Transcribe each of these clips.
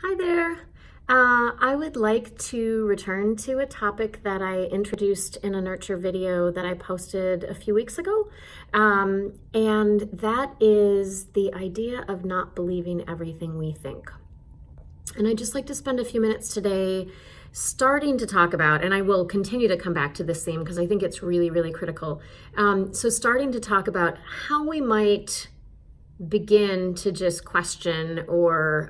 Hi there. I would like to return to a topic that I introduced in a nurture video that I posted a few weeks ago. And that is the idea of not believing everything we think. And I'd just like to spend a few minutes today starting to talk about, and I will continue to come back to this theme because I think it's really, really critical. So starting to talk about how we might begin to just question or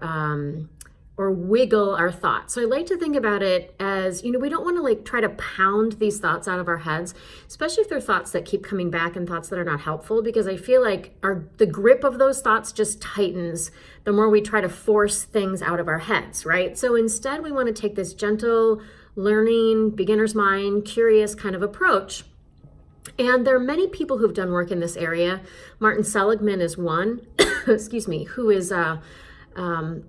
wiggle our thoughts. So I like to think about it as, we don't want to try to pound these thoughts out of our heads, especially if they're thoughts that keep coming back and thoughts that are not helpful, because I feel like the grip of those thoughts just tightens the more we try to force things out of our heads, right? So instead we want to take this gentle, learning, beginner's mind, curious kind of approach. And there are many people who've done work in this area. Martin Seligman is one, excuse me, who is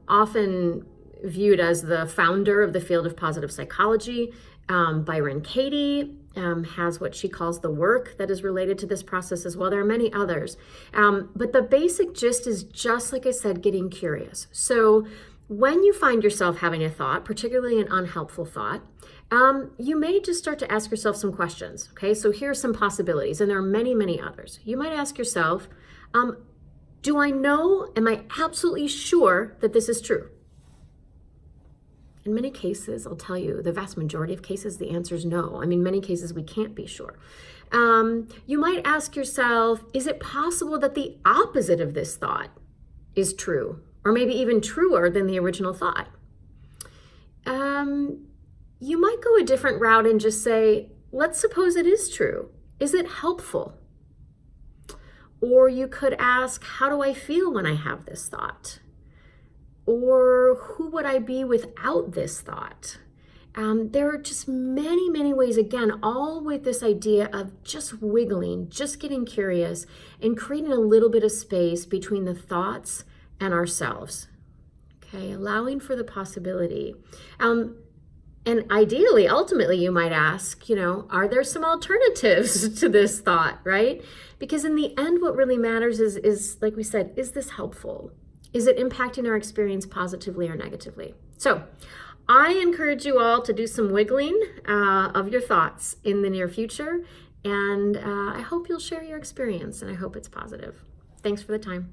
often viewed as the founder of the field of positive psychology. Byron Katie has what she calls the work that is related to this process as well. There are many others. But the basic gist is, just like I said, getting curious. So when you find yourself having a thought, particularly an unhelpful thought, you may just start to ask yourself some questions. Okay, so here are some possibilities, and there are many, many others. You might ask yourself, do I know, am I absolutely sure that this is true? In many cases, I'll tell you, the vast majority of cases, the answer is no. I mean, many cases we can't be sure. You might ask yourself, is it possible that the opposite of this thought is true? Or maybe even truer than the original thought? You might go a different route and just say, let's suppose it is true. Is it helpful? Or you could ask, how do I feel when I have this thought? Or who would I be without this thought? There are just many, many ways, again, all with this idea of just wiggling, just getting curious, and creating a little bit of space between the thoughts and ourselves. Okay, allowing for the possibility. And ideally, ultimately, you might ask, are there some alternatives to this thought, right? Because in the end, what really matters is, like we said, is this helpful? Is it impacting our experience positively or negatively? So I encourage you all to do some wiggling of your thoughts in the near future. And I hope you'll share your experience, and I hope it's positive. Thanks for the time.